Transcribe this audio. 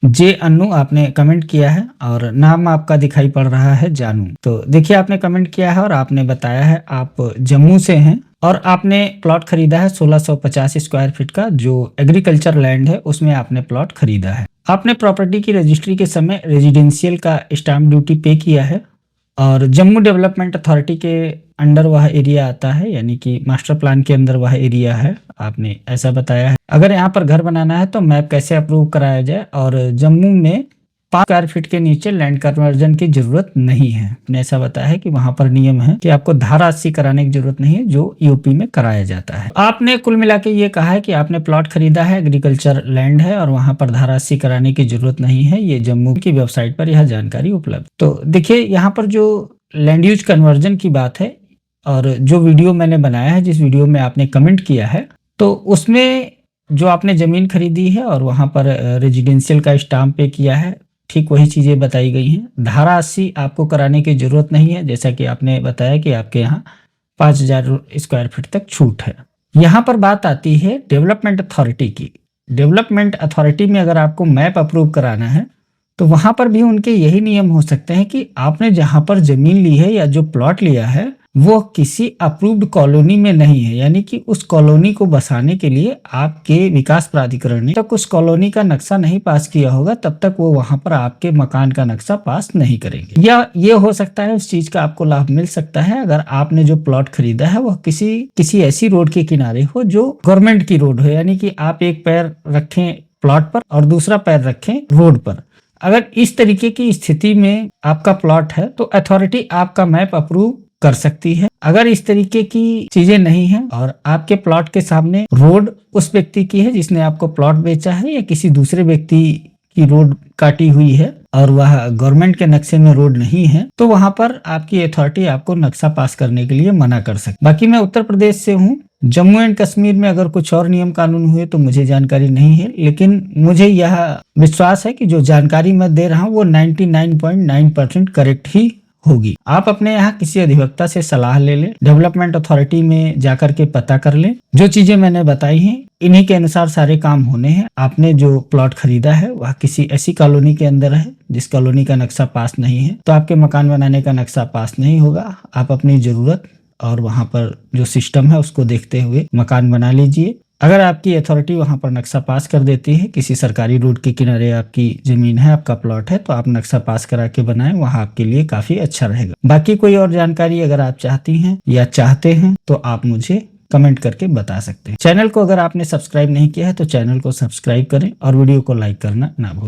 जे अन्नू आपने कमेंट किया है और नाम आपका दिखाई पड़ रहा है जानू। तो देखिए आपने कमेंट किया है और आपने बताया है आप जम्मू से हैं और आपने प्लॉट खरीदा है 1650 स्क्वायर फीट का, जो एग्रीकल्चर लैंड है उसमें आपने प्लॉट खरीदा है। आपने प्रॉपर्टी की रजिस्ट्री के समय रेजिडेंशियल का स्टाम्प ड्यूटी पे किया है और जम्मू डेवलपमेंट अथॉरिटी के अंडर वह एरिया आता है, यानी कि मास्टर प्लान के अंदर वह एरिया है, आपने ऐसा बताया है। अगर यहाँ पर घर बनाना है तो मैप कैसे अप्रूव कराया जाए, और जम्मू में 5 स्क्वायर फीट के नीचे लैंड कन्वर्जन की जरूरत नहीं है। आपने ऐसा बताया है कि वहां पर नियम है कि आपको धारा 80 कराने की जरूरत नहीं है, जो यूपी में कराया जाता है। आपने कुल मिला के ये कहा है कि आपने प्लॉट खरीदा है, एग्रीकल्चर लैंड है और वहां पर धारा 80 कराने की जरूरत नहीं है। ये जम्मू की वेबसाइट पर यह जानकारी उपलब्ध। तो देखिए यहाँ पर जो लैंड यूज कन्वर्जन की बात है और जो वीडियो मैंने बनाया है, जिस वीडियो में आपने कमेंट किया है, तो उसमें जो आपने जमीन खरीदी है और वहां पर रेजिडेंशियल का स्टाम्प पे किया है, ठीक वही चीजें बताई गई हैं। धारा 80 आपको कराने की जरूरत नहीं है, जैसा कि आपने बताया कि आपके यहाँ 5000 स्क्वायर फीट तक छूट है। यहाँ पर बात आती है डेवलपमेंट अथॉरिटी की। डेवलपमेंट अथॉरिटी में अगर आपको मैप अप्रूव कराना है तो वहां पर भी उनके यही नियम हो सकते हैं कि आपने जहां पर जमीन ली है या जो प्लॉट लिया है वो किसी अप्रूव्ड कॉलोनी में नहीं है, यानी कि उस कॉलोनी को बसाने के लिए आपके विकास प्राधिकरण ने तक उस कॉलोनी का नक्शा नहीं पास किया होगा, तब तक वो वहां पर आपके मकान का नक्शा पास नहीं करेंगे। या ये हो सकता है उस चीज का आपको लाभ मिल सकता है अगर आपने जो प्लॉट खरीदा है वह किसी ऐसी रोड के किनारे हो जो गवर्नमेंट की रोड हो, यानी कि आप एक पैर रखें प्लॉट पर और दूसरा पैर रखें रोड पर। अगर इस तरीके की स्थिति में आपका प्लॉट है तो अथॉरिटी आपका मैप अप्रूव कर सकती है। अगर इस तरीके की चीजें नहीं है और आपके प्लॉट के सामने रोड उस व्यक्ति की है जिसने आपको प्लॉट बेचा है, या किसी दूसरे व्यक्ति की रोड काटी हुई है और वह गवर्नमेंट के नक्शे में रोड नहीं है, तो वहां पर आपकी अथॉरिटी आपको नक्शा पास करने के लिए मना कर सकती। बाकी मैं उत्तर प्रदेश से हूँ, जम्मू एंड कश्मीर में अगर कुछ और नियम कानून हुए तो मुझे जानकारी नहीं है, लेकिन मुझे यह विश्वास है कि जो जानकारी मैं दे रहा हूँ वो 99.9% करेक्ट ही होगी। आप अपने यहाँ किसी अधिवक्ता से सलाह ले लें, डेवलपमेंट अथॉरिटी में जाकर के पता कर लें। जो चीजें मैंने बताई हैं इन्हीं के अनुसार सारे काम होने हैं। आपने जो प्लॉट खरीदा है वह किसी ऐसी कॉलोनी के अंदर है जिस कॉलोनी का नक्शा पास नहीं है, तो आपके मकान बनाने का नक्शा पास नहीं होगा। आप अपनी जरूरत और वहां पर जो सिस्टम है उसको देखते हुए मकान बना लीजिए। अगर आपकी अथॉरिटी वहां पर नक्शा पास कर देती है, किसी सरकारी रोड के किनारे आपकी जमीन है, आपका प्लॉट है, तो आप नक्शा पास करा के बनाएं, वहां आपके लिए काफी अच्छा रहेगा। बाकी कोई और जानकारी अगर आप चाहती हैं या चाहते हैं तो आप मुझे कमेंट करके बता सकते हैं। चैनल को अगर आपने सब्सक्राइब नहीं किया है तो चैनल को सब्सक्राइब करें और वीडियो को लाइक करना ना भूलें।